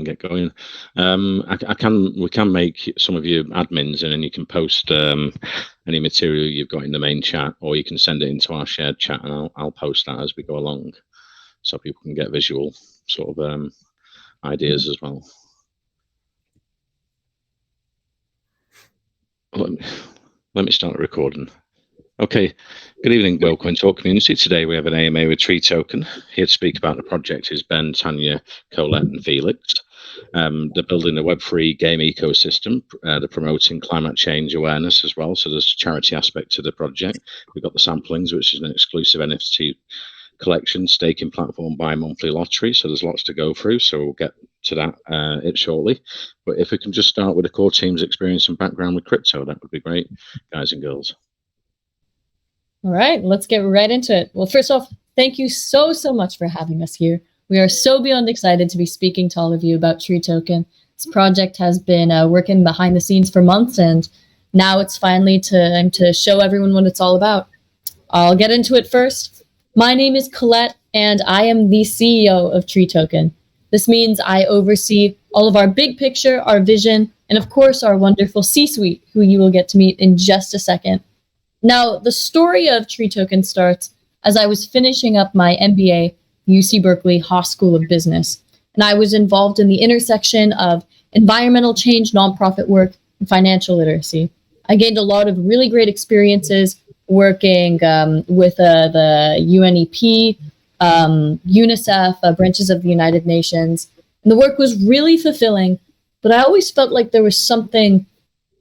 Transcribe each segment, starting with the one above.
get going. We can make some of you admins, and then you can post any material you've got in the main chat, or you can send it into our shared chat, and I'll post that as we go along, so people can get visual sort of ideas as well. Let me start recording. Okay, good evening, WorldCoin Talk community. Today we have an AMA with Tree Token. Here to speak about the project is Ben, Tanya, Colette, and Felix. They're building a Web3 game ecosystem. They're promoting climate change awareness as well, so there's a charity aspect to the project. We've got the samplings, which is an exclusive NFT collection, staking platform, bi-monthly lottery, so there's lots to go through, so we'll get to that it shortly. But if we can just start with the core team's experience and background with crypto, that would be great, guys and girls. All right, let's get right into it. Well, first off, thank you so much for having us here. We are so beyond excited to be speaking to all of you about Tree Token. This project has been working behind the scenes for months, and now it's finally time to show everyone what it's all about. I'll get into it first. My name is Colette, and I am the CEO of Tree Token. This means I oversee all of our big picture, our vision, and of course our wonderful C-suite, who you will get to meet in just a second. Now, the story of Tree Token starts as I was finishing up my MBA, UC Berkeley Haas School of Business, and I was involved in the intersection of environmental change, nonprofit work, and financial literacy. I gained a lot of really great experiences working with the UNEP, UNICEF, branches of the United Nations, and the work was really fulfilling, but I always felt like there was something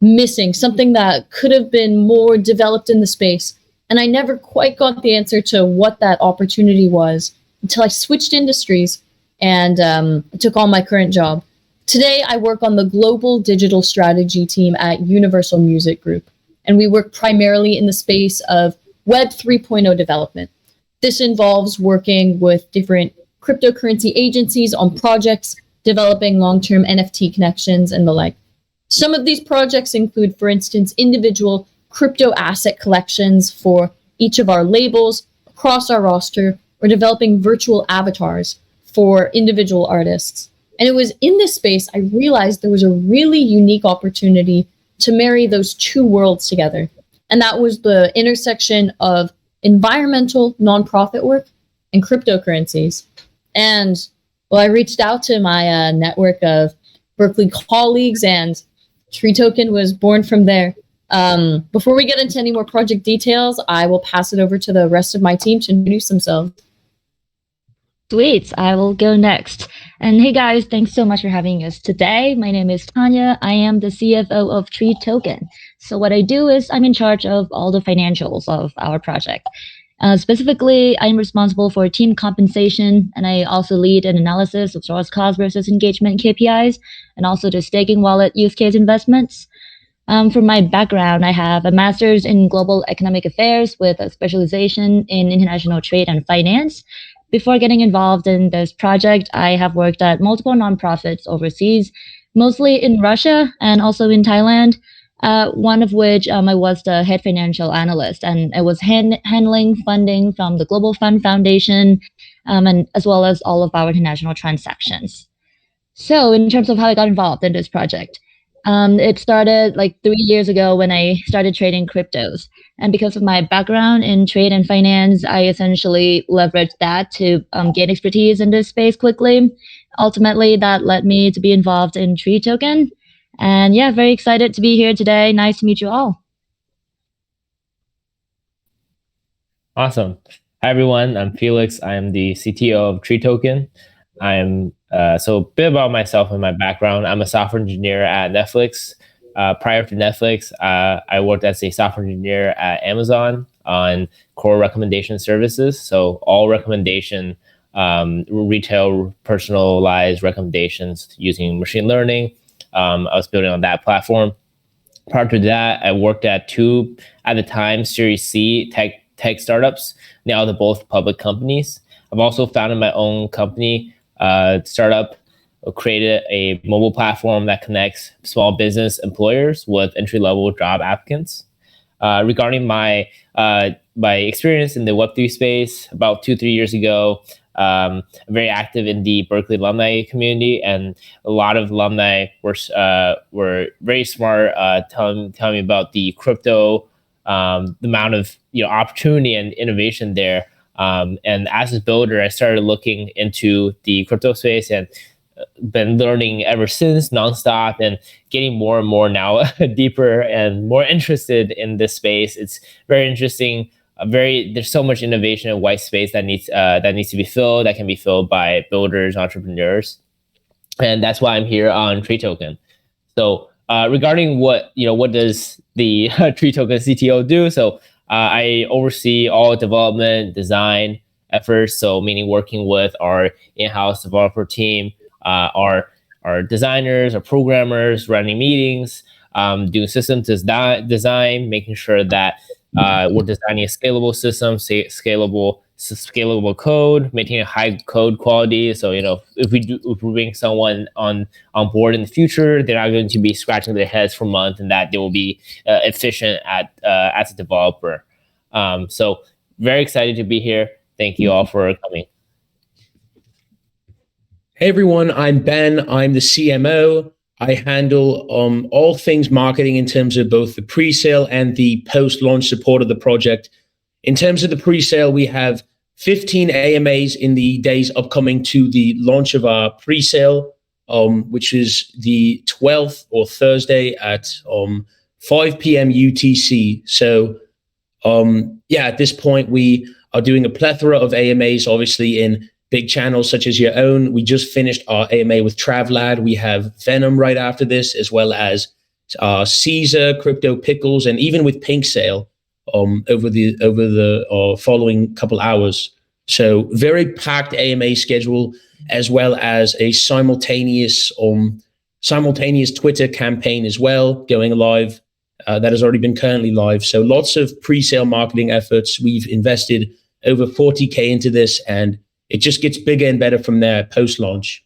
missing, something that could have been more developed in the space. And I never quite got the answer to what that opportunity was until I switched industries and took on my current job. Today, I work on the global digital strategy team at Universal Music Group, and we work primarily in the space of Web 3.0 development. This involves working with different cryptocurrency agencies on projects, developing long-term NFT connections, and the like. Some of these projects include, for instance, individual crypto asset collections for each of our labels across our roster, or developing virtual avatars for individual artists. And it was in this space I realized there was a really unique opportunity to marry those two worlds together. And that was the intersection of environmental nonprofit work and cryptocurrencies. And well, I reached out to my network of Berkeley colleagues, and Tree Token was born from there. Before we get into any more project details, I will pass it over to the rest of my team to introduce themselves. Sweet, I will go next. And hey guys, thanks so much for having us today. My name is Tanya. I am the CFO of Tree Token. So what I do is I'm in charge of all the financials of our project. Specifically, I'm responsible for team compensation, and I also lead an analysis of source cost versus engagement KPIs, and also the staking wallet use case investments. For my background, I have a master's in global economic affairs with a specialization in international trade and finance. Before getting involved in this project, I have worked at multiple nonprofits overseas, mostly in Russia and also in Thailand. One of which I was the head financial analyst, and I was handling funding from the Global Fund Foundation, and as well as all of our international transactions. So in terms of how I got involved in this project, it started like 3 years ago when I started trading cryptos. And because of my background in trade and finance, I essentially leveraged that to gain expertise in this space quickly. Ultimately, that led me to be involved in Tree Token. And yeah, very excited to be here today. Nice to meet you all. Awesome. Hi, everyone. I'm Felix. I'm the CTO of Tree Token. So a bit about myself and my background. I'm a software engineer at Netflix. Prior to Netflix, I worked as a software engineer at Amazon on core recommendation services. So all recommendation, retail personalized recommendations using machine learning. I was building on that platform. Prior to that, I worked at two, at the time, Series C tech startups. Now they're both public companies. I've also founded my own company, startup, created a mobile platform that connects small business employers with entry-level job applicants. Regarding my experience in the Web3 space, about 2-3 years ago, very active in the Berkeley alumni community, and a lot of alumni were very smart, telling me about the crypto, the amount of opportunity and innovation there. And as a builder, I started looking into the crypto space and been learning ever since, nonstop, and getting more and more now deeper and more interested in this space. It's very interesting. There's so much innovation and white space that needs to be filled, that can be filled by builders, entrepreneurs, and that's why I'm here on Tree Token. So regarding what does the Tree Token CTO do? So I oversee all development, design efforts. So meaning working with our in-house developer team, our designers, our programmers, running meetings, doing system design, making sure that we're designing a scalable system, scalable code, maintaining high code quality. So if we bring someone on board in the future, they're not going to be scratching their heads for months, and that they will be efficient as a developer. So very excited to be here. Thank you all for coming. Hey everyone, I'm Ben. I'm the CMO. I handle all things marketing in terms of both the pre-sale and the post-launch support of the project. In terms of the pre-sale, we have 15 AMAs in the days upcoming to the launch of our pre-sale, which is the 12th or Thursday at 5 p.m. UTC. So at this point, we are doing a plethora of AMAs, obviously in big channels such as your own. We just finished our AMA with Travlad. We have Venom right after this, as well as Caesar, Crypto Pickles, and even with Pink Sale over the following couple hours. So very packed AMA schedule, as well as a simultaneous Twitter campaign as well going live. That has already been currently live. So lots of pre-sale marketing efforts. We've invested over 40K into this, and it just gets bigger and better from there post-launch.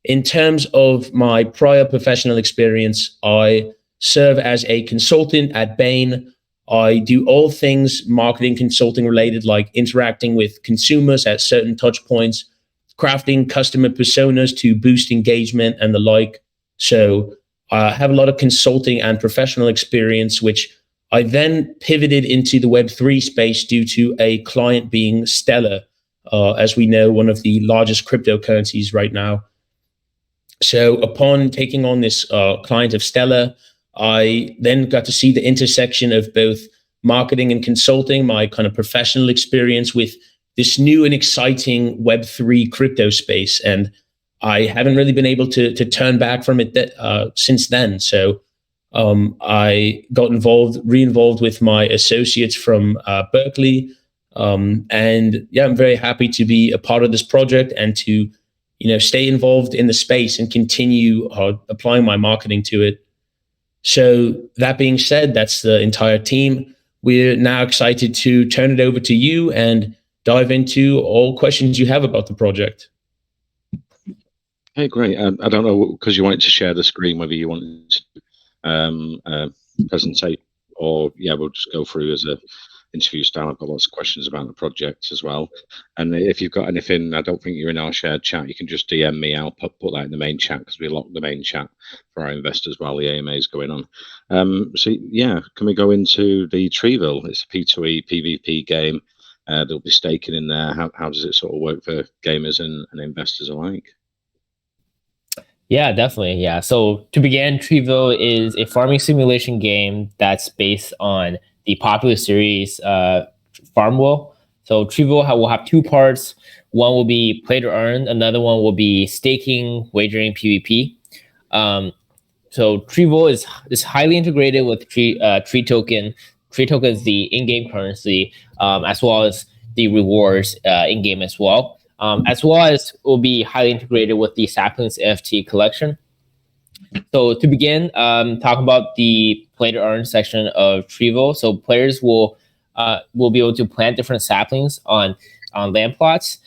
In terms of my prior professional experience, I serve as a consultant at Bain. I do all things marketing consulting related, like interacting with consumers at certain touch points, crafting customer personas to boost engagement and the like. So I have a lot of consulting and professional experience, which I then pivoted into the Web3 space due to a client being Stellar. As we know, one of the largest cryptocurrencies right now. So upon taking on this client of Stellar, I then got to see the intersection of both marketing and consulting, my kind of professional experience with this new and exciting Web3 crypto space. And I haven't really been able to turn back from it since then. So I got re-involved with my associates from Berkeley. I'm very happy to be a part of this project and to, stay involved in the space and continue applying my marketing to it. So that being said, that's the entire team. We're now excited to turn it over to you and dive into all questions you have about the project. Hey, great. I don't know, because you wanted to share the screen, whether you wanted to presentate or, we'll just go through as a interview style. I've got lots of questions about the project as well. And if you've got anything, I don't think you're in our shared chat, you can just DM me. I'll put that in the main chat, because we lock the main chat for our investors while the AMA is going on. Can we go into the Treeville? It's a P2E PvP game. There'll be staking in there. How does it sort of work for gamers and investors alike? Yeah, definitely. Yeah. So to begin, Treeville is a farming simulation game that's based on the popular series Farmville. So Treeville will have two parts. One will be play to earn. Another one will be staking, wagering, PvP. So Treeville is highly integrated with Tree Token. Tree Token is the in-game currency, as well as the rewards in-game as well. As well as will be highly integrated with the Saplings NFT collection. So to begin, talk about the play to earn section of Treeville. So players will be able to plant different saplings on land plots.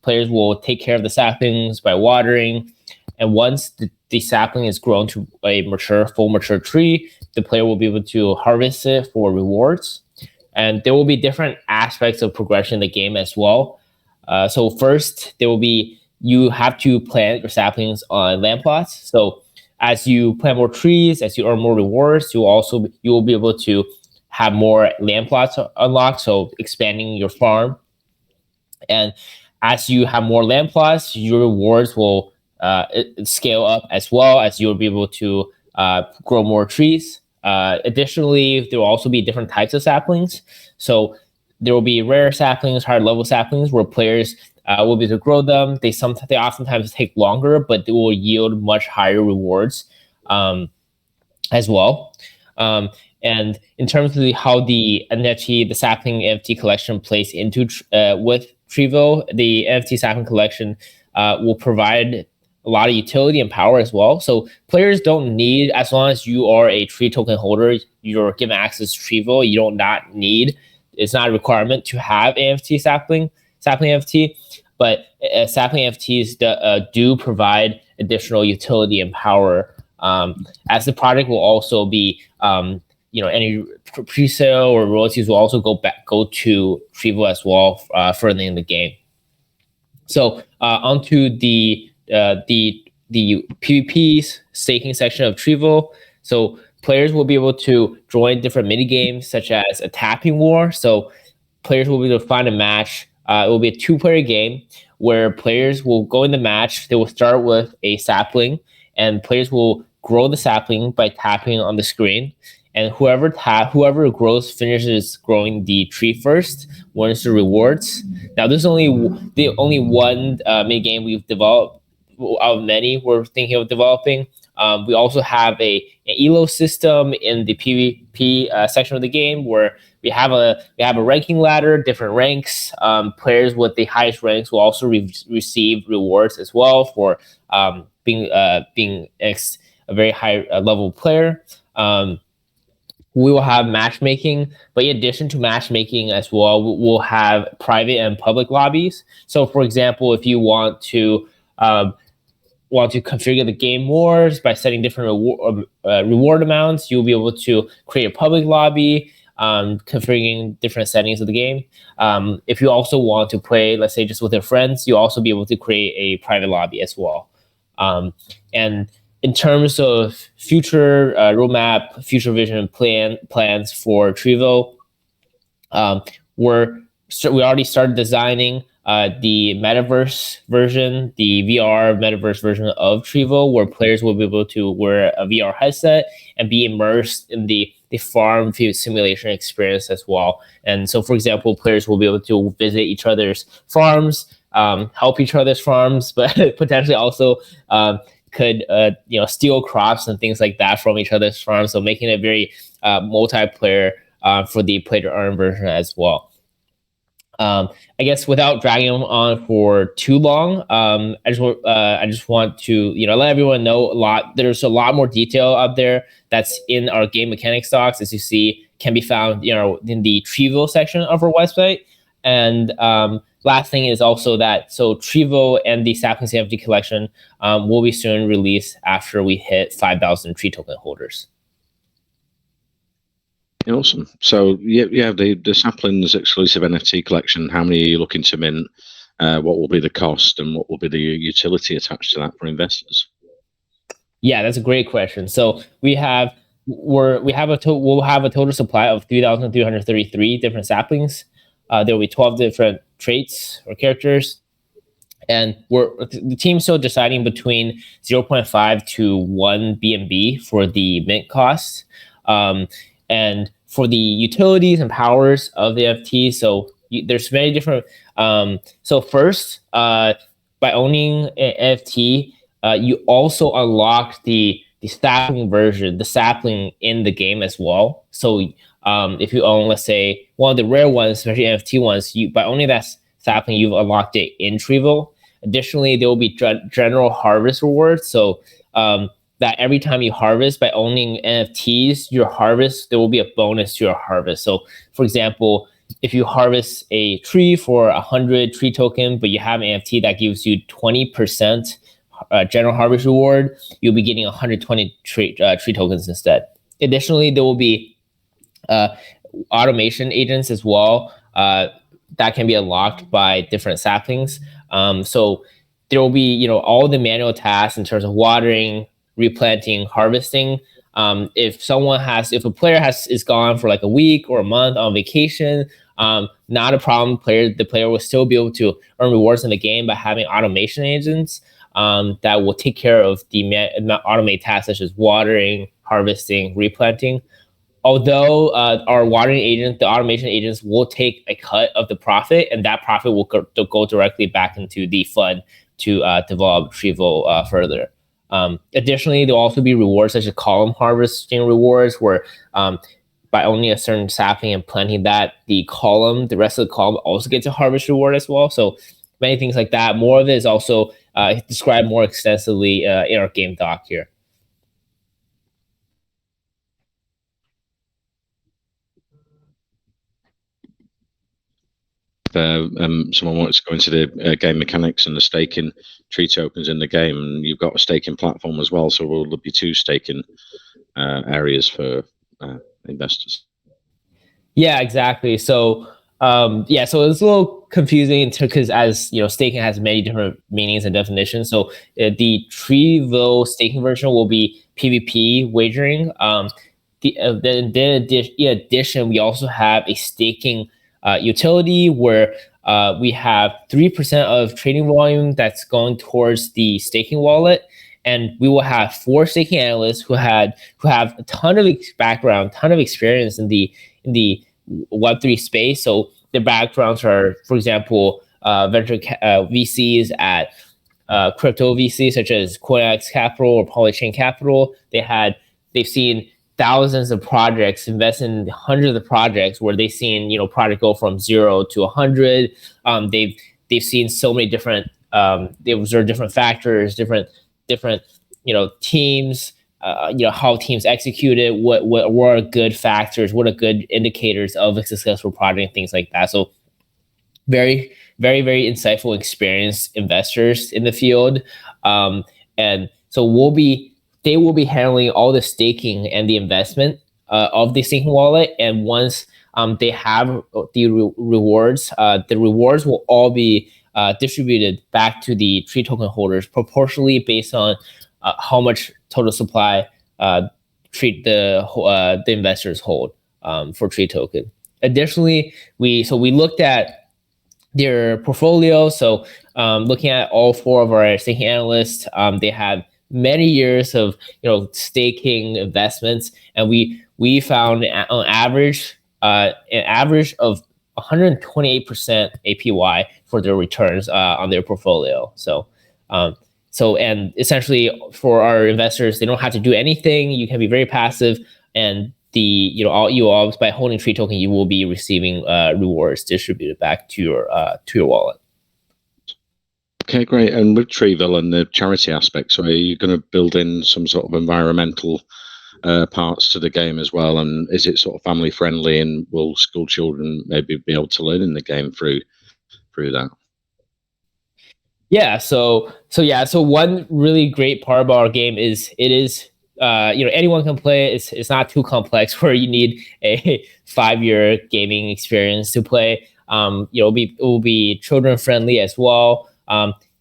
Players will take care of the saplings by watering, and once the sapling is grown to a full mature tree, the player will be able to harvest it for rewards. And there will be different aspects of progression in the game as well. So first, you have to plant your saplings on land plots. So as you plant more trees, as you earn more rewards, you will be able to have more land plots unlocked. So expanding your farm, and as you have more land plots, your rewards will scale up as well, as you'll be able to grow more trees. Additionally, there will also be different types of saplings. So there will be rare saplings, higher level saplings, where players will be able to grow them. They oftentimes take longer, but they will yield much higher rewards as well. And in terms of how the NFT, the sapling NFT collection plays into with Trevo, the NFT sapling collection will provide a lot of utility and power as well. So players don't need, as long as you are a tree token holder, you're given access to Trevo, you don't not need, it's not a requirement to have NFT sapling NFT, but sapling NFTs do provide additional utility and power, as the product will also be, any pre-sale or royalties will also go to Trevo as well, further in the game. So onto the PvP staking section of Trevo. So players will be able to join different mini games, such as a tapping war. So players will be able to find a match. It will be a 2-player game where players will go in the match. They will start with a sapling, and players will grow the sapling by tapping on the screen. And whoever finishes growing the tree first wins the rewards. Now, this is only one mini game we've developed out of many we're thinking of developing. We also have an elo system in the PvP section of the game, where we have a ranking ladder, different ranks. Players with the highest ranks will also receive rewards as well for being a very high level player. We will have matchmaking, but in addition to matchmaking as well, we'll have private and public lobbies. So, for example, if you want to configure the game more by setting different reward amounts, you'll be able to create a public lobby, configuring different settings of the game. If you also want to play, let's say, just with your friends, you'll also be able to create a private lobby as well. And in terms of future roadmap, future vision plans for Trevo, we already started designing the metaverse version, the VR metaverse version of Trevo, where players will be able to wear a VR headset and be immersed in the farm simulation experience as well. And so, for example, players will be able to visit each other's farms, help each other's farms, but potentially also could steal crops and things like that from each other's farms. So making it very multiplayer for the play to earn version as well. I guess without dragging them on for too long, I just want to let everyone know there's a lot more detail out there that's in our game mechanics docs, as you see, can be found in the Trevo section of our website. And last thing is also that Trevo and the Sapling NFT collection will be soon released after we hit 5,000 tree token holders. Awesome. So you have the Saplings exclusive NFT collection. How many are you looking to mint? What will be the cost, and what will be the utility attached to that for investors? Yeah, that's a great question. So we'll have a total supply of 3,333 different saplings. There will be 12 different traits or characters, and the team's still deciding between 0.5 to 1 BNB for the mint cost. And for the utilities and powers of the NFT, so there's many different. So first, by owning an NFT, you also unlock the sapling version, the sapling in the game as well. So if you own, let's say, one of the rare ones, especially NFT ones, by owning that sapling, you've unlocked it in Trevo. Additionally, there will be general harvest rewards. So that every time you harvest by owning NFTs, there will be a bonus to your harvest. So, for example, if you harvest a tree for 100 tree token, but you have an NFT that gives you 20% general harvest reward, you'll be getting 120 tree tokens instead. Additionally, there will be automation agents as well that can be unlocked by different saplings. So there will be, all the manual tasks in terms of watering, replanting, harvesting. If a player is gone for like a week or a month on vacation, not a problem. The player will still be able to earn rewards in the game by having automation agents that will take care of the automated tasks such as watering, harvesting, replanting. Although our the automation agents will take a cut of the profit, and that profit will go directly back into the fund to develop Trevo further. Additionally, there'll also be rewards such as column harvesting rewards, where by owning a certain sapling and planting that, the rest of the column also gets a harvest reward as well. So many things like that. More of it is also described more extensively in our game doc here. Someone wants to go into the game mechanics and the staking tree tokens in the game, and you've got a staking platform as well, so will there be 2 staking areas for investors? Yeah, exactly. So so it's a little confusing because as staking has many different meanings and definitions. So the Trevo staking version will be PvP wagering. In addition, we also have a staking utility where we have 3% of trading volume that's going towards the staking wallet, and we will have 4 staking analysts who have a ton of background, ton of experience in the Web3 space. So their backgrounds are, for example, venture VCs at crypto VCs such as CoinX Capital or Polychain Capital. They've seen thousands of projects, invest in hundreds of projects where they've seen project go from 0 to 100. They've seen so many different. They observe different factors, different teams. How teams executed, what are good factors, what are good indicators of a successful project, and things like that. So very, very, very insightful, experienced investors in the field. And so they will be handling all the staking and the investment of the staking wallet. And once they have the rewards, the rewards will all be distributed back to the tree token holders proportionally based on how much total supply the investors hold for tree token. Additionally, we looked at their portfolio. So looking at all 4 of our staking analysts, they have many years of staking investments, and we found on average an average of 128% APY for their returns on their portfolio. So and essentially for our investors, they don't have to do anything. You can be very passive, and by holding tree token, you will be receiving rewards distributed back to your wallet. Okay, great. And with Trevo and the charity aspect, so are you going to build in some sort of environmental parts to the game as well? And is it sort of family friendly, and will school children maybe be able to learn in the game through that? Yeah. So one really great part about our game is it is anyone can play it. It's not too complex where you need a 5-year gaming experience to play. It will be children friendly as well.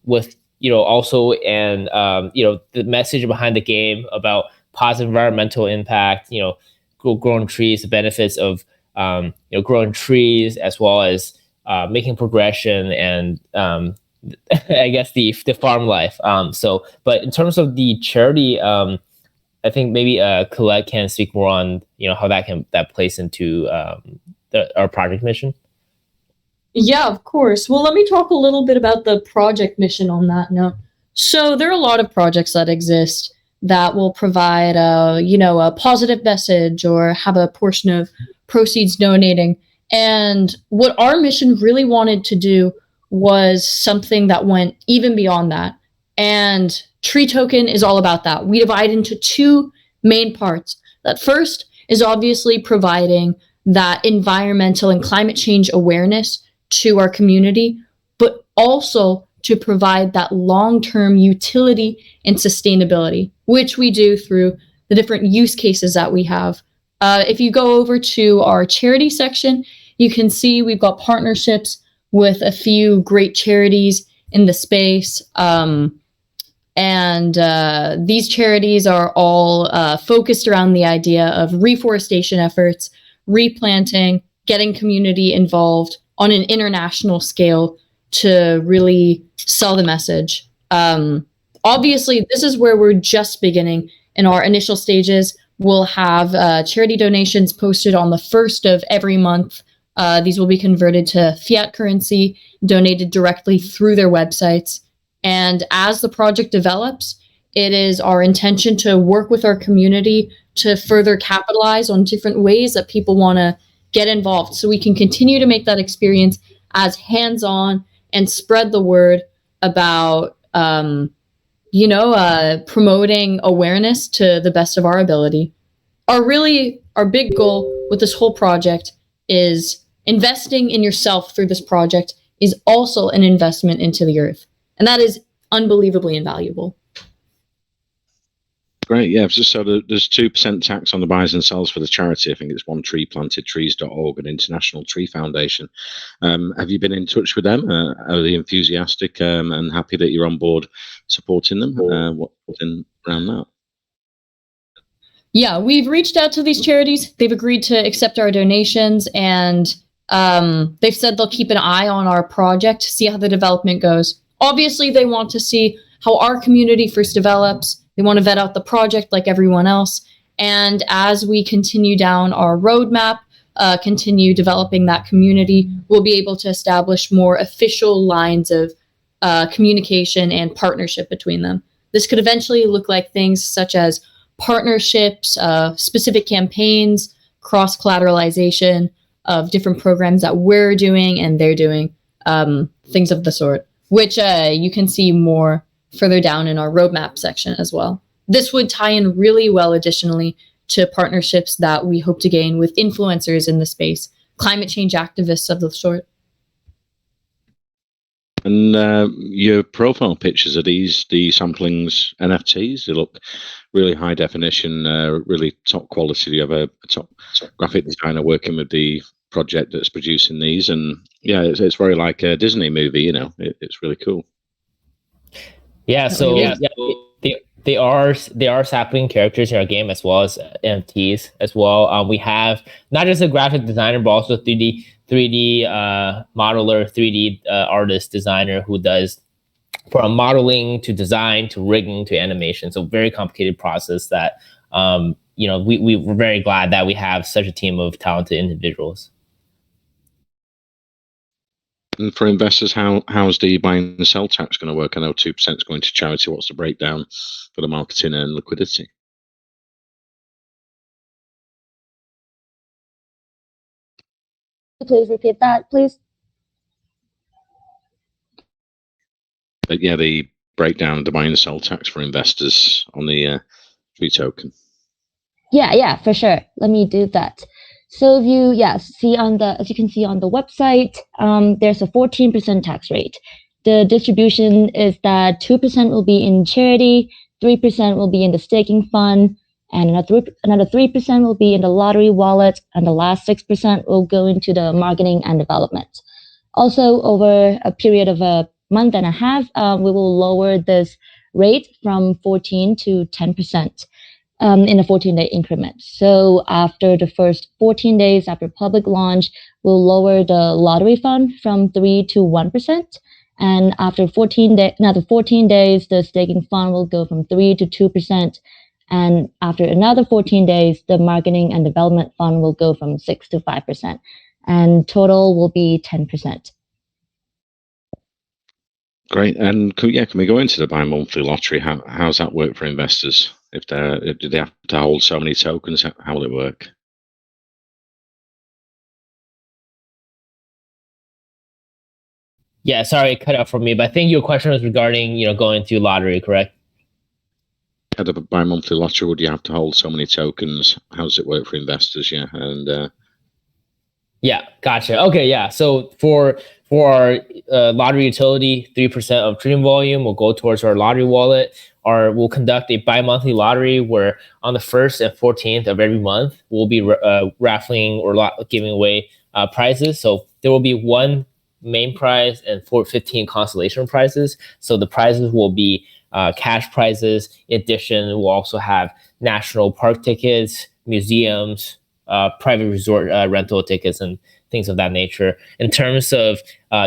With also and the message behind the game about positive environmental impact, growing trees, the benefits of growing trees, as well as making progression and I guess the farm life. But in terms of the charity, I think maybe Colette can speak more on how that plays into our project mission. Yeah, of course. Well, let me talk a little bit about the project mission on that note. So there are a lot of projects that exist that will provide a positive message or have a portion of proceeds donating. And what our mission really wanted to do was something that went even beyond that. And Tree Token is all about that. We divide into 2 main parts. That first is obviously providing that environmental and climate change awareness to our community, but also to provide that long-term utility and sustainability, which we do through the different use cases that we have. If you go over to our charity section, You can see we've got partnerships with a few great charities in the space. And these charities are all focused around the idea of reforestation efforts, replanting, getting community involved on an international scale to really sell the message. Obviously, this is where we're just beginning. In our initial stages, we'll have charity donations posted on the 1st of every month. These will be converted to fiat currency, donated directly through their websites. And as the project develops, it is our intention to work with our community to further capitalize on different ways that people want to get involved, so we can continue to make that experience as hands-on and spread the word about, promoting awareness to the best of our ability. Our big goal with this whole project is investing in yourself through this project is also an investment into the earth. And that is unbelievably invaluable. Great, yeah. So there's 2% tax on the buys and sells for the charity. I think it's OneTreePlantedTrees.org, an international tree foundation. Have you been in touch with them? Are they enthusiastic and happy that you're on board supporting them? What's in around that? Yeah, we've reached out to these charities. They've agreed to accept our donations, and they've said they'll keep an eye on our project, see how the development goes. Obviously, they want to see how our community first develops. They want to vet out the project like everyone else. And as we continue down our roadmap, continue developing that community, we'll be able to establish more official lines of communication and partnership between them. This could eventually look like things such as partnerships, specific campaigns, cross-collateralization of different programs that we're doing and they're doing, things of the sort, which you can see more further down in our roadmap section as well. This would tie in really well, additionally, to partnerships that we hope to gain with influencers in the space, climate change activists of the sort. And your profile pictures, are these the samplings NFTs? They look really high definition, really top quality. You have a top graphic designer working with the project that's producing these, and yeah, it's very like a Disney movie. It's really cool. Yeah, so they are sapling characters in our game as well as NFTs as well. We have not just a graphic designer, but also 3D modeler, 3D artist designer who does from modeling to design to rigging to animation. So very complicated process that we're very glad that we have such a team of talented individuals. And for investors, how's the buy and sell tax going to work? I know 2% is going to charity. What's the breakdown for the marketing and liquidity? Please repeat that, please. But yeah, the breakdown of the buy and sell tax for investors on the Tree token. Yeah, for sure. Let me do that. So if you see as you can see on the website, there's a 14% tax rate. The distribution is that 2% will be in charity, 3% will be in the staking fund, and another 3% will be in the lottery wallet, and the last 6% will go into the marketing and development. Also, over a period of a month and a half, we will lower this rate from 14 to 10%. In a 14-day increment. So after the first 14 days after public launch, we'll lower the lottery fund from 3 to 1%. And after 14 days, the staking fund will go from 3 to 2%. And after another 14 days, the marketing and development fund will go from 6 to 5%. And total will be 10%. Great. And can we go into the bi-monthly lottery? How's that work for investors? Do they have to hold so many tokens? How will it work? Yeah, sorry, it cut out for me, but I think your question was regarding, going to lottery, correct? At a bi-monthly lottery, would you have to hold so many tokens? How does it work for investors? Yeah, and yeah, gotcha. Okay, yeah. So for our lottery utility, 3% of trading volume will go towards our lottery wallet, or we'll conduct a bi-monthly lottery where on the 1st and 14th of every month, we'll be raffling or giving away prizes. So there will be one main prize and 15 consolation prizes. So the prizes will be cash prizes. In addition, we'll also have national park tickets, museums, private resort rental tickets, and things of that nature. In terms of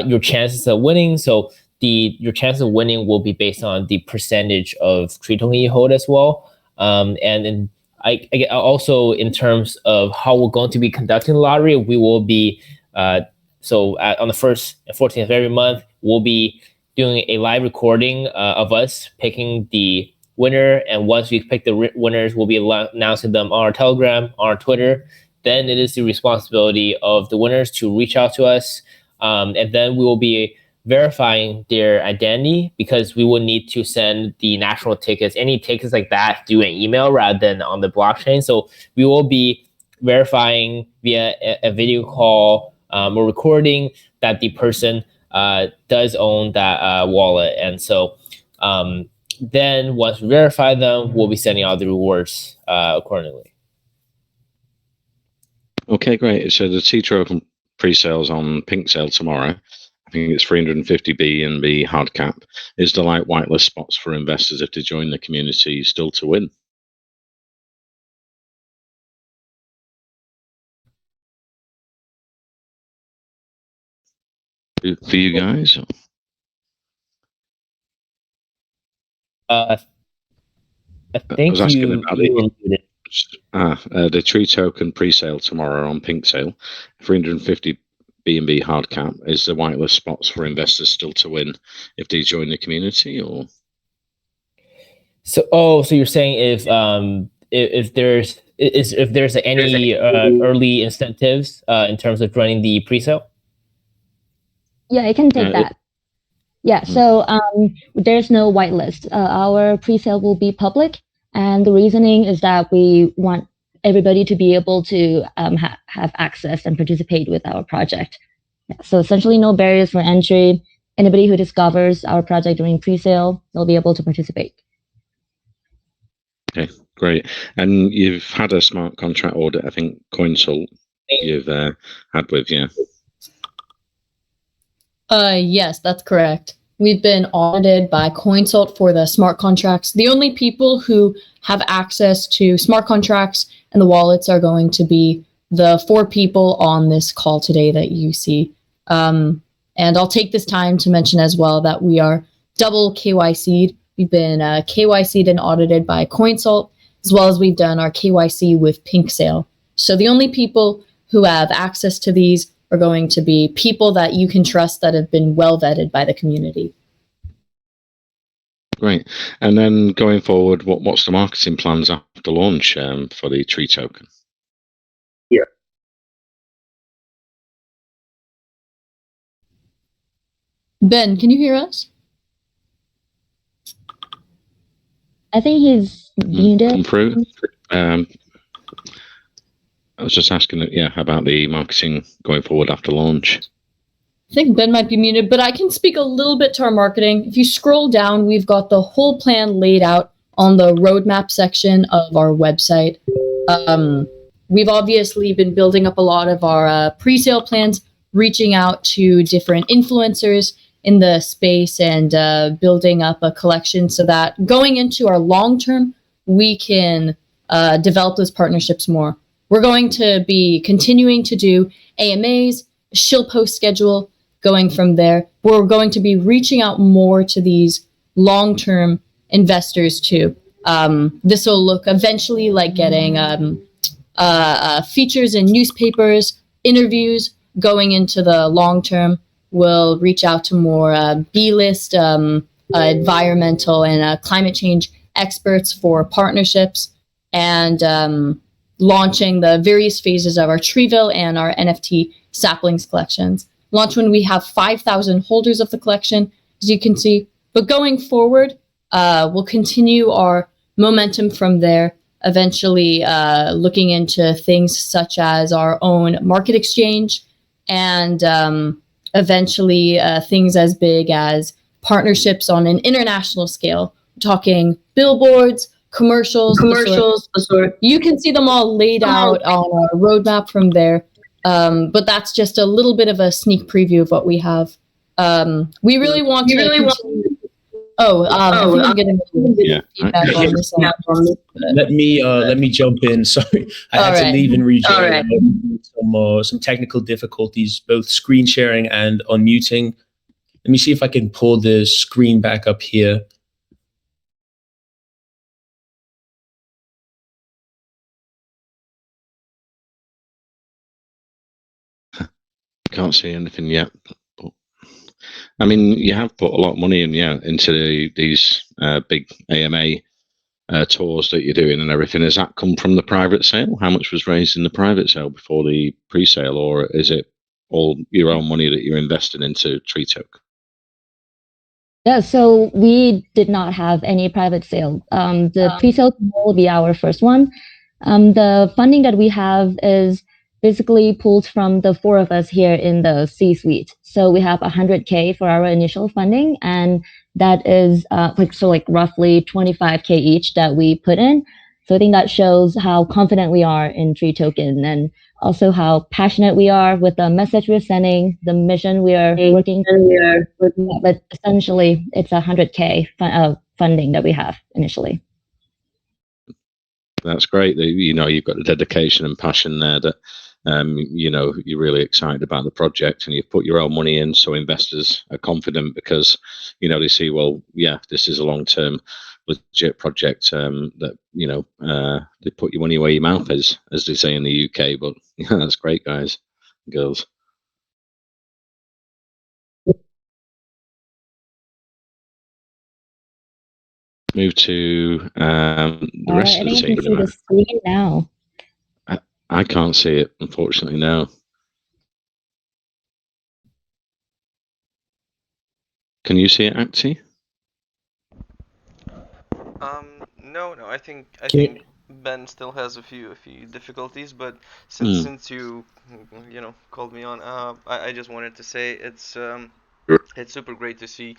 your chances of winning, so your chance of winning will be based on the percentage of tree token you hold as well. And I also, in terms of how we're going to be conducting the lottery, we will be on the 1st and 14th of every month, we'll be doing a live recording of us picking the winner. And once we pick the winners, we'll be announcing them on our Telegram, on our Twitter. Then it is the responsibility of the winners to reach out to us. And then we will be verifying their identity, because we will need to send the national tickets, any tickets like that, through an email rather than on the blockchain. So we will be verifying via a video call or recording that the person does own that wallet. And so then once we verify them, we'll be sending out the rewards accordingly. Okay, great. So the T-Token pre-sales on Pink Sale tomorrow. I think it's 350 BNB hard cap. Is there like whitelist spots for investors if they join the community still to win? For you guys? I think I was asking you about were muted. The Tree Token pre-sale tomorrow on Pink Sale, 350 BNB hard cap. Is there whitelist spots for investors still to win if they join the community, or? So you're saying if there's any early incentives in terms of joining the pre-sale? Yeah, I can take that. Yeah, so there's no whitelist. Our pre-sale will be public, and the reasoning is that we want everybody to be able to have access and participate with our project. Yeah, so essentially no barriers for entry. Anybody who discovers our project during pre-sale, they'll be able to participate. Okay, great. And you've had a smart contract audit, I think, CoinSalt you've had with, yeah. Yes, that's correct. We've been audited by CoinSalt for the smart contracts. The only people who have access to smart contracts and the wallets are going to be the 4 people on this call today that you see. And I'll take this time to mention as well that we are double KYC'd. We've been KYC'd and audited by CoinSalt, as well as we've done our KYC with Pink Sale. So the only people who have access to these are going to be people that you can trust that have been well vetted by the community. Great. And then going forward, what's the marketing plans after launch for the Tree Token? Yeah. Ben, can you hear us? I think he's muted. Come through. I was just asking, about the marketing going forward after launch. I think Ben might be muted, but I can speak a little bit to our marketing. If you scroll down, we've got the whole plan laid out on the roadmap section of our website. We've obviously been building up a lot of our pre-sale plans, reaching out to different influencers in the space and building up a collection so that going into our long term, we can develop those partnerships more. We're going to be continuing to do AMAs, shill post schedule, going from there. We're going to be reaching out more to these long-term investors too. This will look eventually like getting features in newspapers, interviews. Going into the long term, we'll reach out to more B-list environmental and climate change experts for partnerships, and launching the various phases of our Treeville and our NFT saplings collections. Launch when we have 5,000 holders of the collection, as you can see. But going forward, we'll continue our momentum from there, eventually looking into things such as our own market exchange, and eventually things as big as partnerships on an international scale. We're talking billboards, commercials, the sort. You can see them all laid out on our roadmap from there. But that's just a little bit of a sneak preview of what we have. We really want to. I think I'm getting feedback on this one. Let me jump in. Sorry, I had to leave and rejoin. Some technical difficulties, both screen sharing and unmuting. Let me see if I can pull the screen back up here. Can't see anything yet. But, I mean, you have put a lot of money in, into these big AMA tours that you're doing and everything. Has that come from the private sale? How much was raised in the private sale before the pre-sale, or is it all your own money that you're investing into TreeToken? Yeah, so we did not have any private sale. The pre-sale will be our first one. The funding that we have is basically pulled from the four of us here in the C-suite. So we have 100K for our initial funding, and that is roughly 25K each that we put in. So I think that shows how confident we are in TreeToken, and also how passionate we are with the message we're sending, the mission we are working on. But essentially, it's 100K funding that we have initially. That's great. You've got the dedication and passion there that, you're really excited about the project, and you've put your own money in, so investors are confident because, they see, well, yeah, this is a long-term legit project that, they put your money where your mouth is, as they say in the UK. But yeah, that's great, guys, girls. Move to the rest of the team. See the screen now. I can't see it, unfortunately, now. Can you see it, Acti? No. I think Ben still has a few difficulties, but since you called me on, I just wanted to say it's super great to see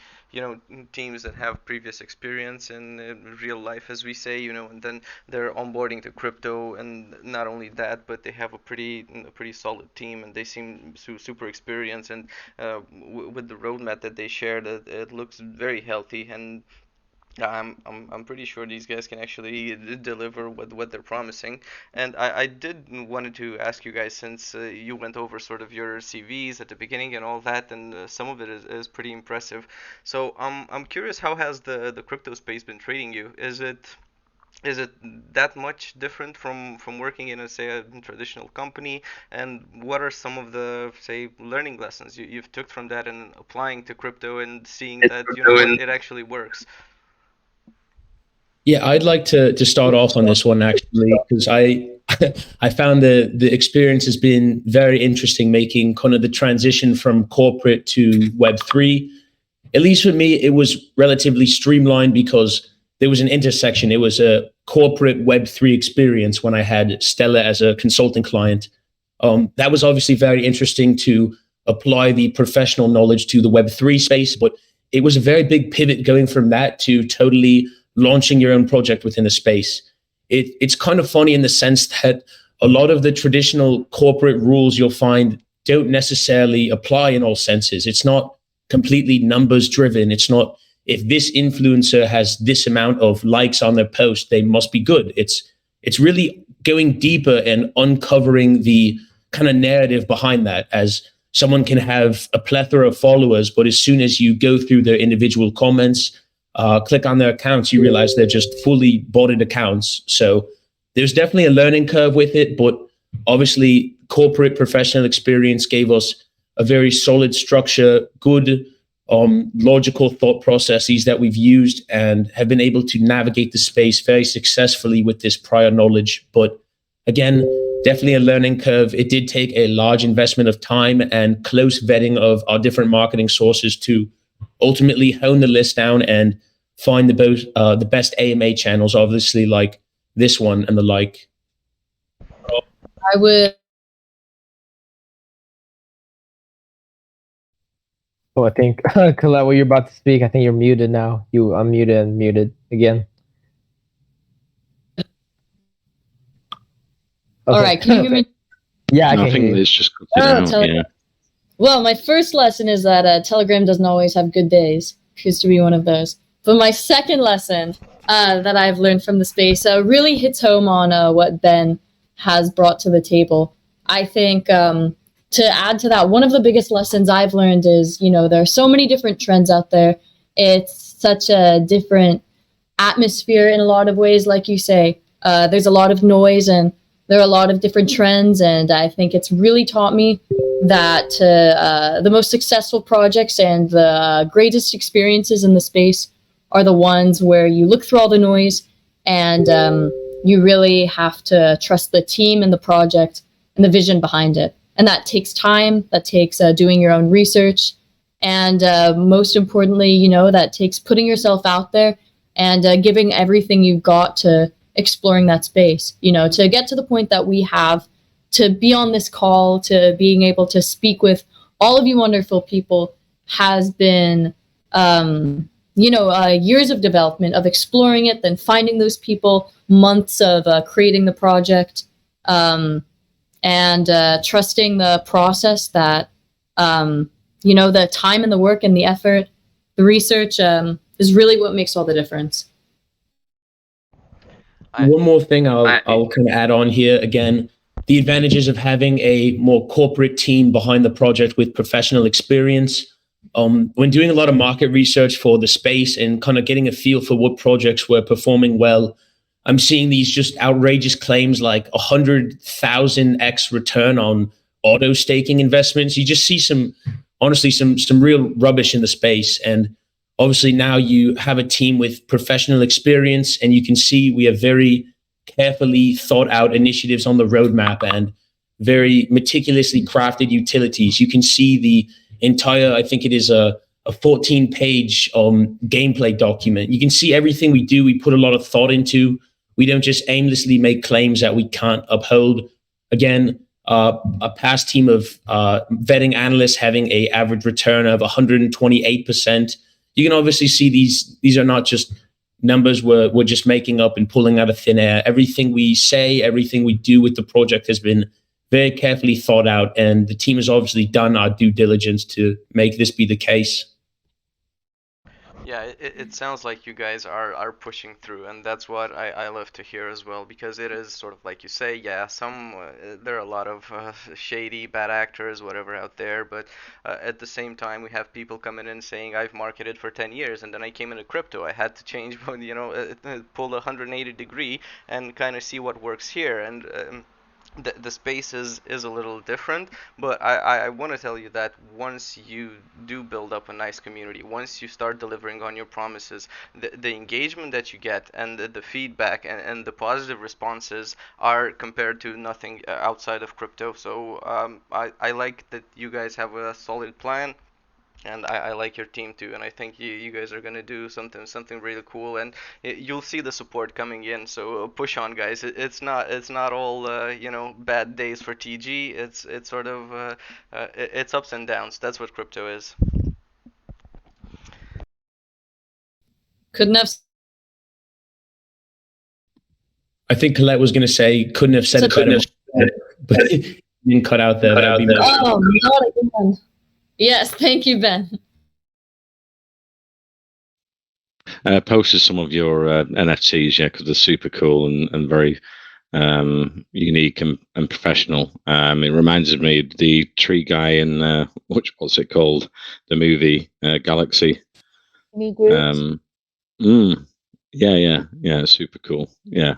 teams that have previous experience in real life, as we say, and then they're onboarding to crypto, and not only that, but they have a pretty solid team, and they seem super experienced, and with the roadmap that they shared, it looks very healthy, and I'm pretty sure these guys can actually deliver what they're promising. And I did wanted to ask you guys, since you went over sort of your CVs at the beginning and all that, and some of it is pretty impressive. So I'm curious, how has the crypto space been treating you? Is it that much different from working in a traditional company? And what are some of the, say, learning lessons you've took from that and applying to crypto and seeing that it actually works? Yeah, I'd like to start off on this one, actually, because I I found the experience has been very interesting, making kind of the transition from corporate to Web3. At least for me, it was relatively streamlined because there was an intersection. It was a corporate Web3 experience when I had Stella as a consulting client. That was obviously very interesting to apply the professional knowledge to the Web3 space, but it was a very big pivot going from that to totally launching your own project within a space. It's kind of funny in the sense that a lot of the traditional corporate rules you'll find don't necessarily apply in all senses. It's not completely numbers driven. It's not, if this influencer has this amount of likes on their post, they must be good. It's really going deeper and uncovering the kind of narrative behind that, as someone can have a plethora of followers, but as soon as you go through their individual comments, click on their accounts, you realize they're just fully botted accounts. So there's definitely a learning curve with it, but obviously corporate professional experience gave us a very solid structure, good logical thought processes that we've used and have been able to navigate the space very successfully with this prior knowledge. But again, definitely a learning curve. It did take a large investment of time and close vetting of our different marketing sources to ultimately hone the list down and find the best AMA channels, obviously, like this one and the like. I would. Oh, I think, Colette, what you're about to speak, I think you're muted now. You unmuted and muted again. Okay. All right, can you hear me? Yeah, I No, I can think hear you. it's just cut it out. Telegram. Yeah. Well, my first lesson is that Telegram doesn't always have good days. Appears to be one of those. But my second lesson that I've learned from the space really hits home on what Ben has brought to the table. I think to add to that, one of the biggest lessons I've learned is, there are so many different trends out there. It's such a different atmosphere in a lot of ways, like you say. There's a lot of noise and there are a lot of different trends, and I think it's really taught me that the most successful projects and the greatest experiences in the space are the ones where you look through all the noise and you really have to trust the team and the project and the vision behind it. And that takes time, that takes doing your own research, and most importantly, that takes putting yourself out there and giving everything you've got to exploring that space, to get to the point that we have, to be on this call, to being able to speak with all of you wonderful people has been, years of development, of exploring it, then finding those people, months of creating the project, and trusting the process that, the time and the work and the effort, the research is really what makes all the difference. One more thing I'll kind of add on here again. The advantages of having a more corporate team behind the project with professional experience. When doing a lot of market research for the space and kind of getting a feel for what projects were performing well, I'm seeing these just outrageous claims like 100,000x return on auto staking investments. You just see some real rubbish in the space. And obviously now you have a team with professional experience, and you can see we have very carefully thought out initiatives on the roadmap and very meticulously crafted utilities. You can see the entire, I think it is a 14-page gameplay document. You can see everything we do, we put a lot of thought into. We don't just aimlessly make claims that we can't uphold. Again, a past team of vetting analysts having an average return of 128%. You can obviously see these are not just numbers we're just making up and pulling out of thin air. Everything we say, everything we do with the project has been very carefully thought out, and the team has obviously done our due diligence to make this be the case. Yeah, it sounds like you guys are pushing through, and that's what I love to hear as well, because it is sort of like you say, yeah, there are a lot of shady, bad actors, whatever out there, but at the same time, we have people coming in saying, I've marketed for 10 years, and then I came into crypto, I had to change, pull the 180 degree and kind of see what works here, and the space is a little different, but I want to tell you that once you do build up a nice community, once you start delivering on your promises, the engagement that you get and the feedback and the positive responses are compared to nothing outside of crypto. So I like that you guys have a solid plan. And I like your team too, and I think you guys are gonna do something really cool, and you'll see the support coming in. So push on, guys. It's not all bad days for TG. It's sort of it's ups and downs. That's what crypto is. Couldn't have. I think Colette was going to say couldn't have said it better, but it didn't cut out there. Oh, not again. Yes, thank you, Ben. Posted some of your NFTs, yeah, because they're super cool and very unique and professional. It reminds me of the tree guy in what's it called? The movie Galaxy. Yeah, super cool. Yeah.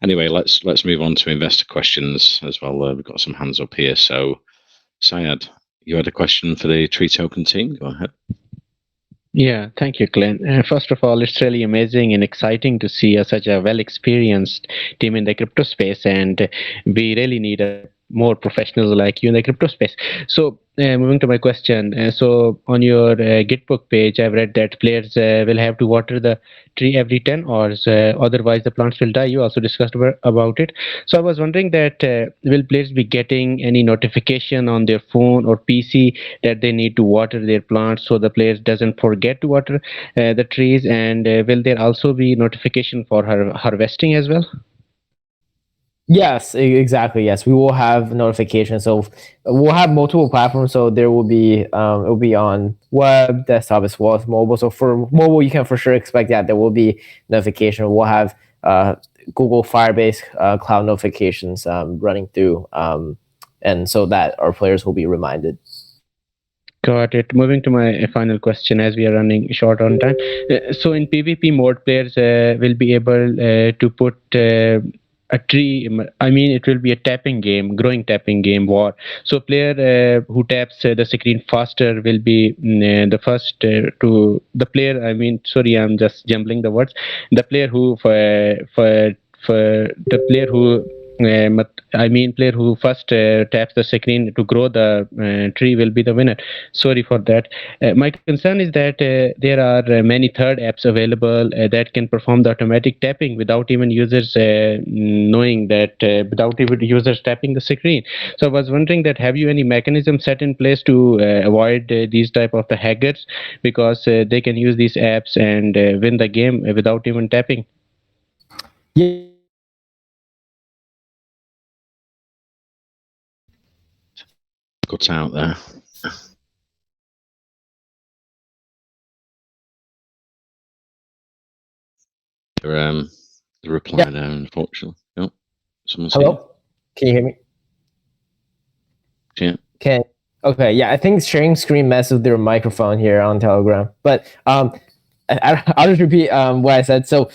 Anyway, let's move on to investor questions as well. We've got some hands up here. So, Syed, you had a question for the Tree Token team. Go ahead. Yeah, thank you, Glenn. First of all, it's really amazing and exciting to see such a well-experienced team in the crypto space, and we really need more professionals like you in the crypto space. So, moving to my question, so on your Gitbook page, I've read that players will have to water the tree every 10 hours, otherwise the plants will die. You also discussed about it. So I was wondering that will players be getting any notification on their phone or PC that they need to water their plants so the players doesn't forget to water the trees, and will there also be notification for harvesting as well? Yes, exactly. Yes, we will have notifications. So we'll have multiple platforms. So there will be it will be on web, desktop as well as mobile. So for mobile, you can for sure expect that there will be notification. We'll have Google Firebase cloud notifications running through, and so that our players will be reminded. Got it. Moving to my final question, as we are running short on time. So in PvP mode, players will be able to put a tree. I mean, it will be a tapping game, growing tapping game war. So player who taps the screen faster will be the first to the player. I mean, sorry, I'm just jumbling the words. The player who for the player who player who first taps the screen to grow the tree will be the winner. Sorry for that. My concern is that there are many third apps available that can perform the automatic tapping without even users knowing that, without even users tapping the screen. So I was wondering that have you any mechanism set in place to avoid these type of the hackers, because they can use these apps and win the game without even tapping? Yeah. Cut out there. The reply there, unfortunately. Oh, someone's Hello? here. Can you hear me? Yeah. Okay. Yeah, I think sharing screen messes with their microphone here on Telegram. But I'll just repeat what I said. So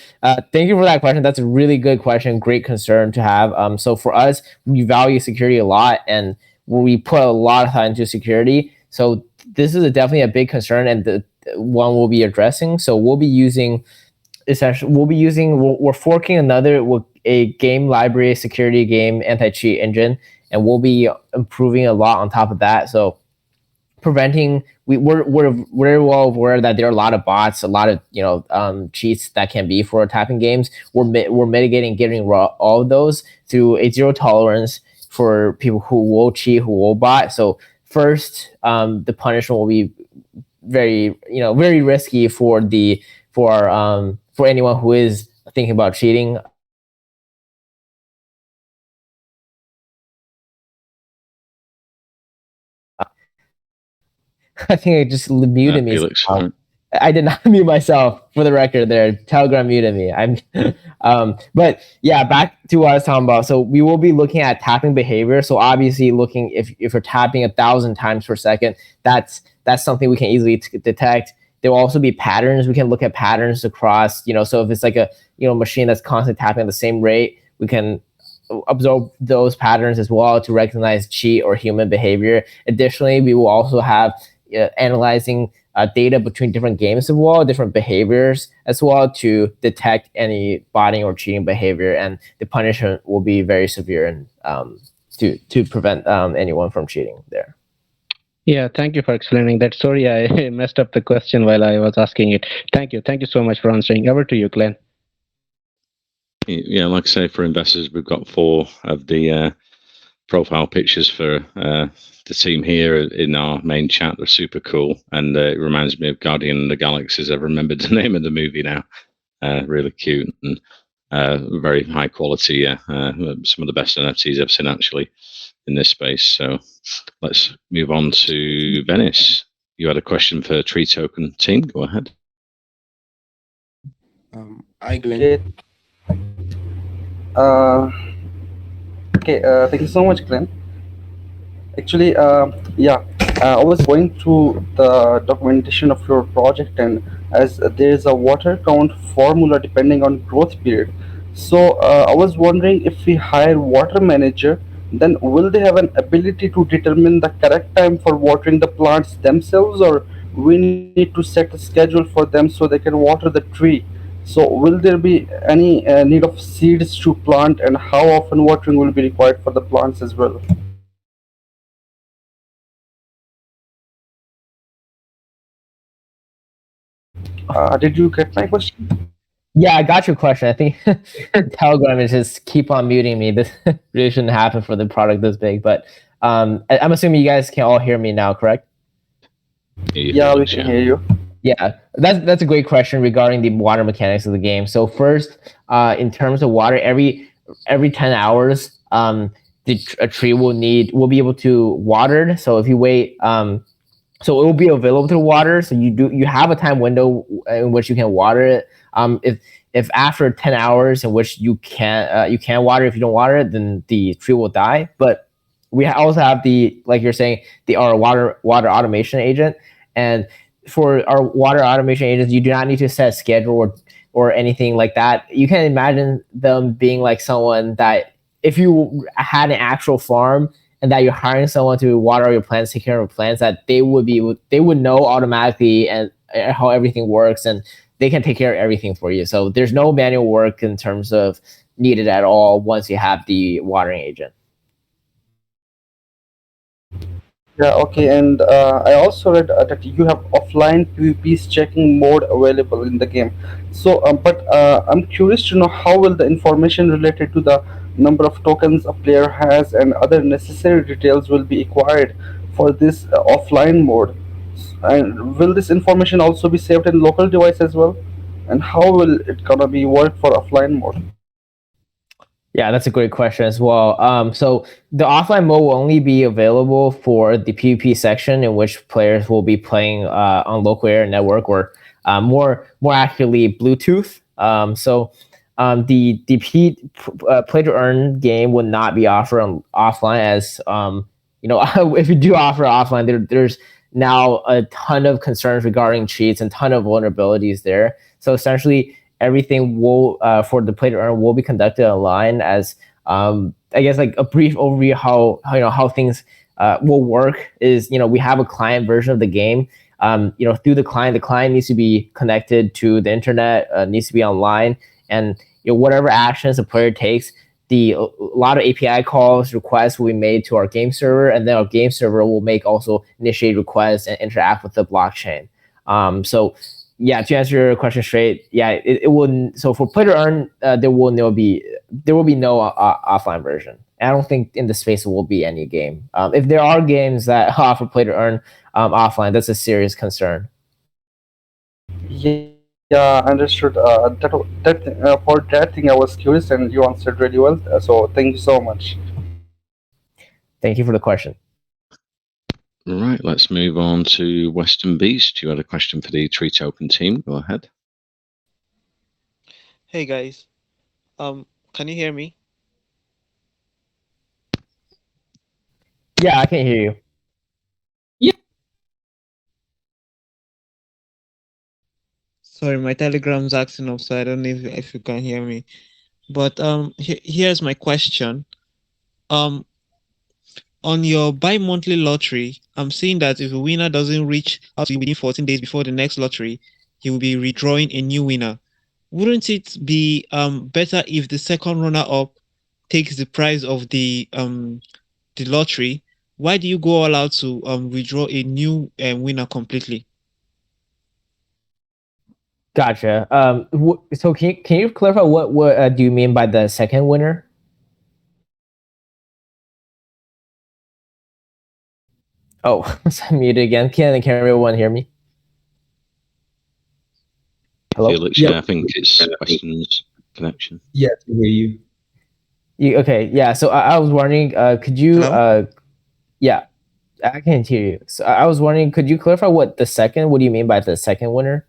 thank you for that question. That's a really good question. Great concern to have. So for us, we value security a lot, and we put a lot of time into security. So this is definitely a big concern, and the one we'll be addressing. So we'll be using we're forking a game library security game anti-cheat engine, and we'll be improving a lot on top of that. So preventing we're very well aware that there are a lot of bots, a lot of cheats that can be for tapping games. We're mitigating, getting all of those through a zero tolerance for people who will cheat, who will bot. So first, the punishment will be very risky for anyone who is thinking about cheating. I think it just muted me. Felix, I did not mute myself, for the record there. Telegram muted me. But yeah, back to what I was talking about. So we will be looking at tapping behavior. So obviously looking, if you're tapping 1,000 times per second, that's something we can easily detect. There will also be patterns. We can look at patterns across, so if it's like a, machine that's constantly tapping at the same rate, we can observe those patterns as well to recognize cheat or human behavior. Additionally, we will also have analyzing data between different games as well, different behaviors as well, to detect any botting or cheating behavior, and the punishment will be very severe and to prevent anyone from cheating there. Yeah, thank you for explaining that. Sorry, I messed up the question while I was asking it. Thank you so much for answering. Over to you, Glenn. Yeah, like I say, for investors, we've got 4 of the profile pictures for the team here in our main chat. They're super cool, and it reminds me of Guardian of the Galaxies. I've remembered the name of the movie now. Really cute and very high quality. Some of the best NFTs I've seen actually in this space. So let's move on to Venice. You had a question for Tree Token team. Go ahead. Hi, Glenn. Thank you so much, Glenn. Actually, I was going through the documentation of your project, and as there is a water count formula depending on growth period. So I was wondering, if we hire water manager, then will they have an ability to determine the correct time for watering the plants themselves, or we need to set a schedule for them so they can water the tree? So will there be any need of seeds to plant, and how often watering will be required for the plants as well? Did you get my question? Yeah, I got your question. I think Telegram is just keep on muting me. This really shouldn't happen for the product this big, but I'm assuming you guys can all hear me now, correct? Yeah, we can hear you. Yeah, that's a great question regarding the water mechanics of the game. So first, in terms of water, every 10 hours, a tree will be able to watered. So if you wait, so it will be available to water. So you have a time window in which you can water it. If after 10 hours in which you can water, if you don't water it, then the tree will die. But we also have like you're saying, our water automation agent. And for our water automation agents, you do not need to set a schedule or anything like that. You can imagine them being like someone that if you had an actual farm and that you're hiring someone to water your plants, take care of your plants, that they would know automatically and how everything works, and they can take care of everything for you. So there's no manual work in terms of needed at all once you have the watering agent. Yeah, okay, and I also read that you have offline PvP's checking mode available in the game. So, but I'm curious to know how will the information related to the number of tokens a player has and other necessary details will be acquired for this offline mode, and will this information also be saved in local device as well? And how will it gonna be work for offline mode? Yeah, that's a great question as well. So the offline mode will only be available for the PvP section, in which players will be playing on local area network, or more accurately Bluetooth. The play to earn game would not be offered offline, as if you do offer offline, there's now a ton of concerns regarding cheats and ton of vulnerabilities there. So essentially, everything will for the play to earn will be conducted online, as I guess like a brief overview how things will work is, we have a client version of the game. Through the client needs to be connected to the internet, needs to be online, and whatever actions the player takes, a lot of API calls, requests will be made to our game server, and then our game server will initiate requests and interact with the blockchain. So yeah, to answer your question straight, yeah, it will. So for play to earn, there will be no offline version. I don't think in the space there will be any game. If there are games that offer play to earn offline, that's a serious concern. Yeah, understood. For that thing, I was curious, and you answered really well. So thank you so much. Thank you for the question. Right, let's move on to Western Beast. You had a question for the Tree Token team. Go ahead. Hey guys, can you hear me? Yeah, I can hear you. Sorry, my Telegram's acting up, so I don't know if you can hear me. But here's my question. On your bi-monthly lottery, I'm seeing that if a winner doesn't reach out to you within 14 days before the next lottery, he will be redrawing a new winner. Wouldn't it be better if the second runner-up takes the prize of the lottery? Why do you go all out to redraw a new winner completely? Gotcha. So can you clarify what do you mean by the second winner? Oh, I'm muted again. Can everyone hear me? Hello? Felix, yeah, I think it's questions connection. Yeah, I can hear you. Okay, yeah. So I was wondering, could you? Hello? Yeah, I can hear you. So I was wondering, could you clarify what do you mean by the second winner?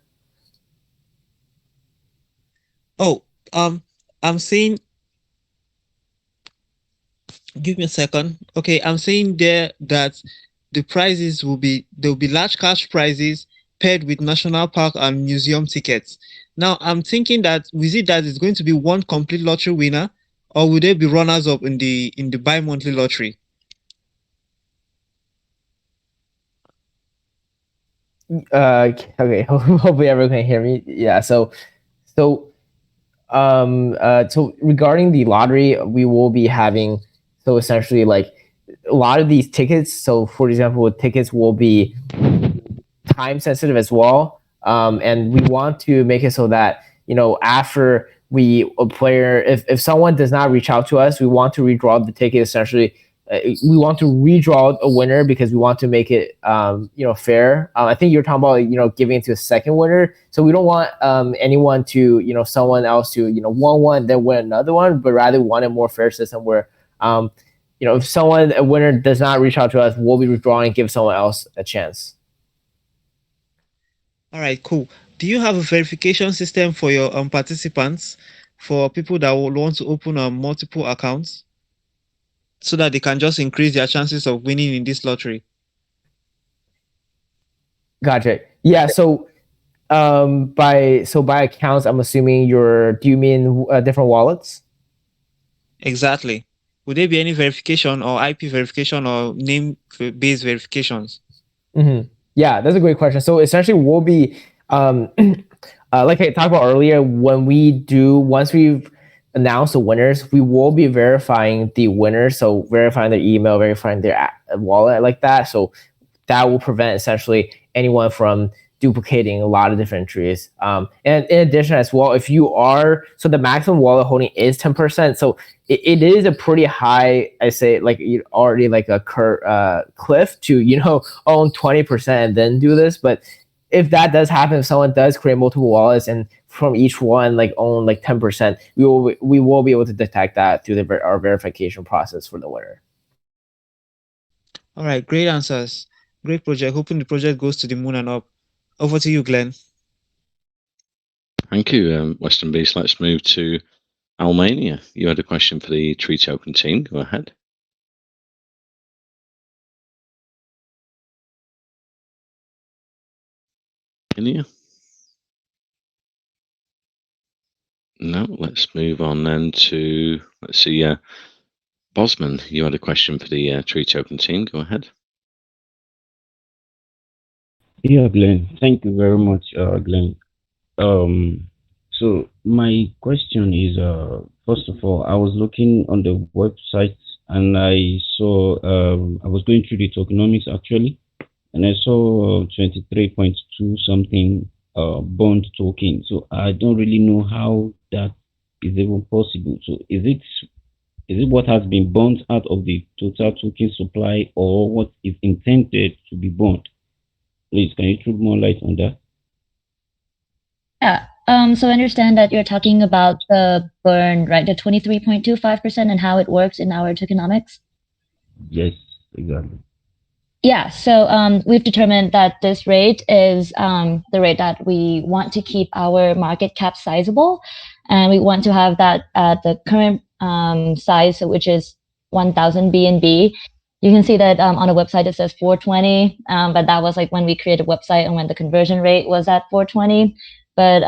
Oh, I'm saying, give me a second. Okay, I'm saying there that the prizes there will be large cash prizes paired with national park and museum tickets. Now I'm thinking that it's going to be one complete lottery winner, or will there be runners up in the bi-monthly lottery? Okay. Hopefully everyone can hear me. Yeah. So regarding the lottery, we will be having, so essentially like a lot of these tickets. So for example, tickets will be time sensitive as well. And we want to make it so that, after a player, if someone does not reach out to us, we want to redraw the ticket essentially we want to redraw a winner because we want to make it fair. I think you're talking about giving it to a second winner, so we don't want anyone to someone else to won one then win another one, but rather we want a more fair system where if a winner does not reach out to us, we'll be withdrawing and give someone else a chance. All right, cool. Do you have a verification system for your participants, for people that will want to open multiple accounts, so that they can just increase their chances of winning in this lottery? Gotcha. Yeah. So, by accounts, I'm assuming do you mean different wallets? Exactly. Would there be any verification or IP verification or name-based verifications? Mm-hmm. Yeah, that's a great question. So essentially, we'll be like I talked about earlier. Once we've announced the winners, we will be verifying the winners. So verifying their email, verifying their wallet, like that. So that will prevent essentially anyone from duplicating a lot of different entries. And in addition as well, if you are, so the maximum wallet holding is 10%. So it is a pretty high, I say, like already like a cliff to, own 20% and then do this. But if that does happen, if someone does create multiple wallets and from each one like own like 10%, we will be able to detect that through our verification process for the winner. All right, great answers. Great project. Hoping the project goes to the moon and up. Over to you, Glenn. Thank you, Western Beast. Let's move to Almania. You had a question for the Tree Token team. Go ahead. Almania? No, let's move on then to, let's see, Bosman, you had a question for the Tree Token team. Go ahead. Yeah, Glenn. Thank you very much, Glenn. So my question is, first of all, I was looking on the website and I saw, I was going through the tokenomics actually, and I saw 23.2 something bond token. So I don't really know how that is even possible. So is it what has been burnt out of the total token supply, or what is intended to be burnt? Please, can you throw more light on that? Yeah. So I understand that you're talking about the burn, right? The 23.25% and how it works in our tokenomics. Yes, exactly. Yeah. So we've determined that this rate is the rate that we want to keep our market cap sizable, and we want to have that at the current size, which is 1,000 BNB. You can see that on the website it says 420, but that was like when we created a website and when the conversion rate was at 420. But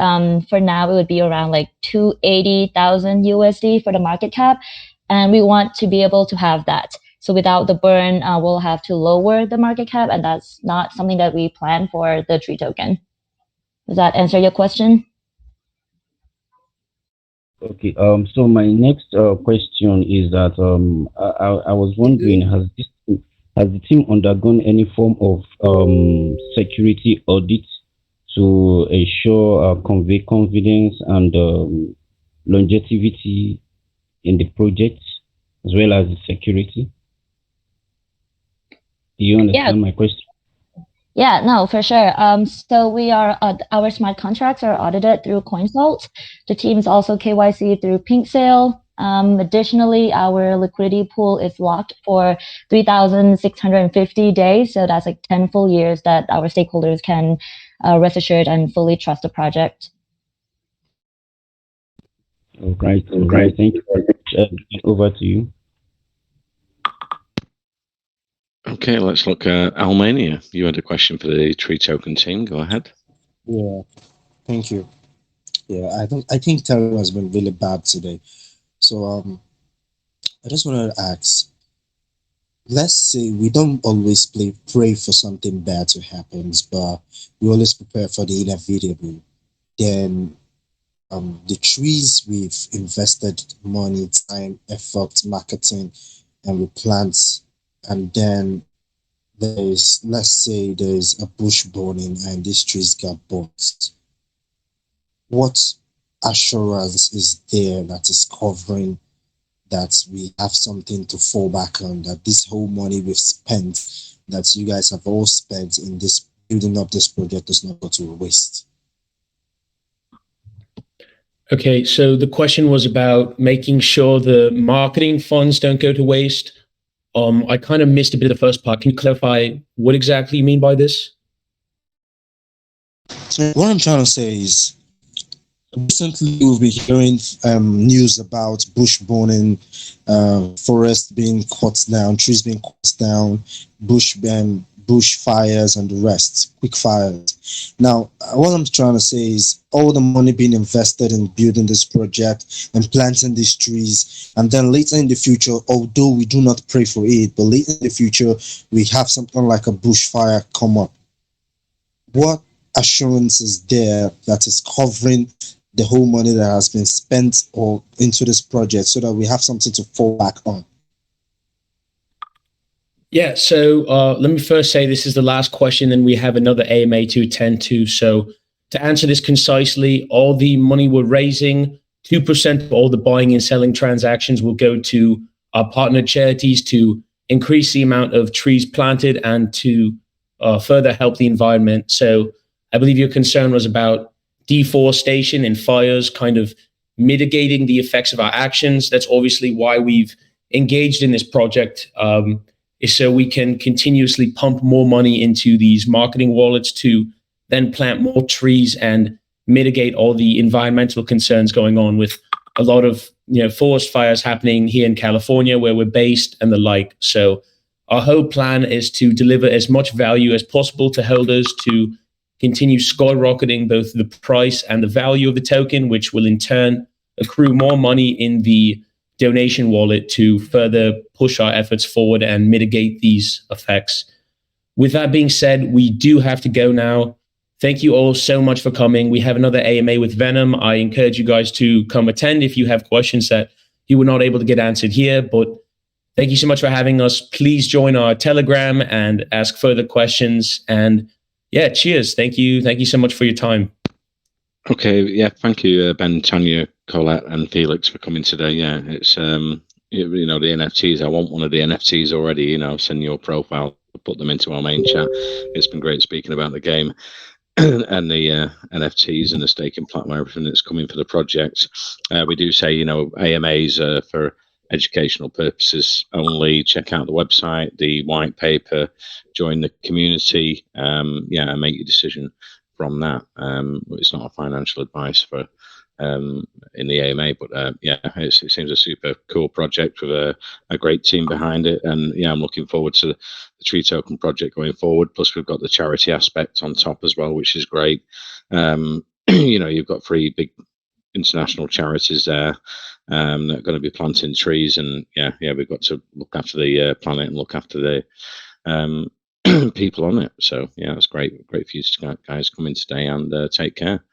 for now, it would be around like 280,000 USD for the market cap, and we want to be able to have that. So without the burn, we'll have to lower the market cap, and that's not something that we plan for the Tree token. Does that answer your question? Okay. So my next question is that I was wondering, has the team undergone any form of security audit to ensure convey confidence and longevity in the project as well as the security? Do you understand my question? Yeah, no, for sure. So we are our smart contracts are audited through CoinSalt. The team is also KYC through Pink Sale. Additionally, our liquidity pool is locked for 3,650 days. So that's like 10 full years that our stakeholders can rest assured and fully trust the project. All right. Thank you very much. Over to you. Okay, let's look at Almania. You had a question for the Tree Token team. Go ahead. Yeah, thank you. Yeah, I think Terry has been really bad today. So I just wanted to ask, let's say we don't always pray for something bad to happen, but we always prepare for the inevitable. Then the trees we've invested money, time, effort, marketing, and we plant, and then let's say there's a bush burning and these trees get burnt. What assurance is there that is covering that we have something to fall back on, that this whole money we've spent, that you guys have all spent in this building up this project, does not go to waste. Okay, so the question was about making sure the marketing funds don't go to waste. I kind of missed a bit of the first part. Can you clarify what exactly you mean by this? What I'm trying to say is, recently we've been hearing news about bush burning, forests being cut down, trees being cut down, bush fires and the rest, quick fires. Now, what I'm trying to say is all the money being invested in building this project and planting these trees, and then later in the future, although we do not pray for it, but later in the future, we have something like a bushfire come up. What assurance is there that is covering the whole money that has been spent or into this project so that we have something to fall back on? Yeah, so let me first say this is the last question, and we have another AMA to attend to. So to answer this concisely, all the money we're raising, 2% of all the buying and selling transactions will go to our partner charities to increase the amount of trees planted and to further help the environment. So I believe your concern was about deforestation and fires, kind of mitigating the effects of our actions. That's obviously why we've engaged in this project, is so we can continuously pump more money into these marketing wallets to then plant more trees and mitigate all the environmental concerns going on with a lot of forest fires happening here in California where we're based and the like. So our whole plan is to deliver as much value as possible to holders to continue skyrocketing both the price and the value of the token, which will in turn accrue more money in the donation wallet to further push our efforts forward and mitigate these effects. With that being said, we do have to go now. Thank you all so much for coming. We have another AMA with Venom. I encourage you guys to come attend if you have questions that you were not able to get answered here. But thank you so much for having us. Please join our Telegram and ask further questions. And yeah, cheers. Thank you. Thank you so much for your time. Okay, yeah, thank you, Ben, Tanya, Colette, and Felix for coming today. Yeah, it's the NFTs. I want one of the NFTs already. Send your profile, put them into our main chat. It's been great speaking about the game and the NFTs and the staking platform, everything that's coming for the project. We do say, AMAs for educational purposes only. Check out the website, the white paper, join the community. And make your decision from that. It's not a financial advice for in the AMA, but it seems a super cool project with a great team behind it, and I'm looking forward to the Tree Token project going forward. Plus, we've got the charity aspect on top as well, which is great. You've got 3 big international charities there that are going to be planting trees, and we've got to look after the planet and look after the people on it. So it's great for you guys come in today, and take care.